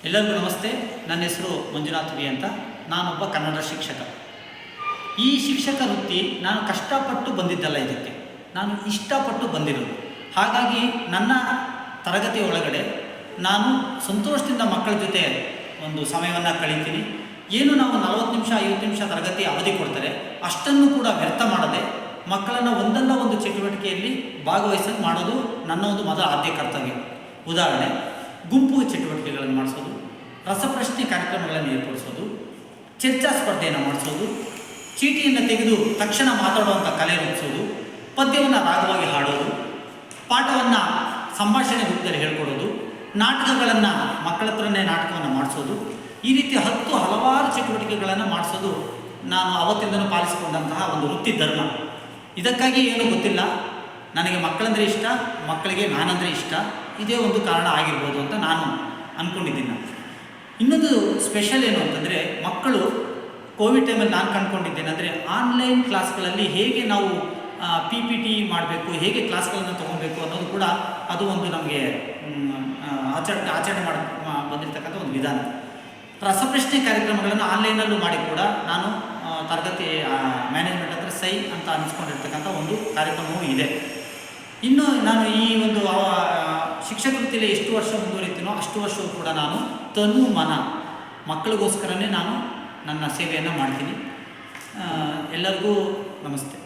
ಎಲ್ಲರಿಗೂ ನಮಸ್ತೆ. ನನ್ನ ಹೆಸರು ಮಂಜುನಾಥ್ ವಿ ಅಂತ. ನಾನೊಬ್ಬ ಕನ್ನಡ ಶಿಕ್ಷಕ. ಈ ಶಿಕ್ಷಕ ವೃತ್ತಿ ನಾನು ಕಷ್ಟಪಟ್ಟು ಬಂದಿದ್ದಲ್ಲ, ಇದಕ್ಕೆ ನಾನು ಇಷ್ಟಪಟ್ಟು ಬಂದಿರೋದು. ಹಾಗಾಗಿ ನನ್ನ ತರಗತಿ ಒಳಗಡೆ ನಾನು ಸಂತೋಷದಿಂದ ಮಕ್ಕಳ ಜೊತೆ ಒಂದು ಸಮಯವನ್ನು ಕಳೀತೀನಿ. ಏನು ನಾವು 40 ನಿಮಿಷ 50 ನಿಮಿಷ ತರಗತಿ ಅವಧಿ ಕೊಡ್ತಾರೆ, ಅಷ್ಟನ್ನು ಕೂಡ ವ್ಯರ್ಥ ಮಾಡದೆ ಮಕ್ಕಳನ್ನು ಒಂದಲ್ಲ ಒಂದು ಚಟುವಟಿಕೆಯಲ್ಲಿ ಭಾಗವಹಿಸಲು ಮಾಡೋದು ನನ್ನ ಒಂದು ಮೊದಲ ಆದ್ಯ ಕರ್ತವ್ಯ. ಉದಾಹರಣೆ, ಗುಂಪು ಚಟುವಟಿಕೆಗಳನ್ನು ಮಾಡಿಸೋದು, ರಸಪ್ರಶ್ನೆ ಕಾರ್ಯಕ್ರಮಗಳನ್ನು ಏರ್ಪಡಿಸೋದು, ಚರ್ಚಾ ಸ್ಪರ್ಧೆಯನ್ನು ಮಾಡಿಸೋದು, ಚೀಟಿಯನ್ನು ತೆಗೆದು ತಕ್ಷಣ ಮಾತಾಡುವಂಥ ಕಲೆ ರೂಪಿಸೋದು, ಪದ್ಯವನ್ನು ರಾಗವಾಗಿ ಹಾಡೋದು, ಪಾಠವನ್ನು ಸಂಭಾಷಣೆ ರೂಪದಲ್ಲಿ ಹೇಳ್ಕೊಡೋದು, ನಾಟಕಗಳನ್ನು ಮಕ್ಕಳ ಹತ್ರನೇ ನಾಟಕವನ್ನು ಮಾಡಿಸೋದು, ಈ ರೀತಿ ಹಲವಾರು ಚಟುವಟಿಕೆಗಳನ್ನು ಮಾಡಿಸೋದು ನಾನು ಅವತ್ತಿಂದನೂ ಪಾಲಿಸಿಕೊಂಡಂತಹ ಒಂದು ವೃತ್ತಿ ಧರ್ಮ. ಇದಕ್ಕಾಗಿ ಏನೂ ಗೊತ್ತಿಲ್ಲ, ನನಗೆ ಮಕ್ಕಳಂದರೆ ಇಷ್ಟ, ಮಕ್ಕಳಿಗೆ ನಾನಂದರೆ ಇಷ್ಟ. ಇದೇ ಒಂದು ಕಾರಣ ಆಗಿರ್ಬೋದು ಅಂತ ನಾನು ಅಂದ್ಕೊಂಡಿದ್ದೀನಿ. ಇನ್ನೊಂದು ಸ್ಪೆಷಲ್ ಏನು ಅಂತಂದರೆ, ಮಕ್ಕಳು ಕೋವಿಡ್ ಟೈಮಲ್ಲಿ ನಾನು ಕಂಡುಕೊಂಡಿದ್ದೇನೆಂದರೆ, ಆನ್ಲೈನ್ ಕ್ಲಾಸ್ಗಳಲ್ಲಿ ಹೇಗೆ ನಾವು PPT ಮಾಡಬೇಕು, ಹೇಗೆ ಕ್ಲಾಸ್ಗಳನ್ನು ತೊಗೊಬೇಕು ಅನ್ನೋದು ಕೂಡ ಅದು ಒಂದು ನಮಗೆ ಆಚರಣೆ ಬಂದಿರತಕ್ಕಂಥ ಒಂದು ವಿಧಾನ. ರಸಪ್ರಶ್ನೆ ಕಾರ್ಯಕ್ರಮಗಳನ್ನು ಆನ್ಲೈನಲ್ಲೂ ಮಾಡಿ ಕೂಡ ನಾನು ತರಗತಿ ಮ್ಯಾನೇಜ್ಮೆಂಟ್ ಹತ್ರ ಸೈ ಅಂತ ಅನಿಸ್ಕೊಂಡಿರ್ತಕ್ಕಂಥ ಒಂದು ಕಾರ್ಯಕ್ರಮವೂ ಇದೆ. ಇನ್ನು ನಾನು ಈ ಒಂದು ಶಿಕ್ಷಕ ವೃತ್ತಿಯಲ್ಲಿ ಎಷ್ಟು ವರ್ಷ ಮುಂದುವರಿತೀನೋ ಅಷ್ಟು ವರ್ಷವೂ ಕೂಡ ನಾನು ತನು ಮನ ಮಕ್ಕಳಿಗೋಸ್ಕರನೇ ನಾನು ನನ್ನ ಸೇವೆಯನ್ನು ಮಾಡ್ತೀನಿ. ಎಲ್ಲರಿಗೂ ನಮಸ್ತೆ.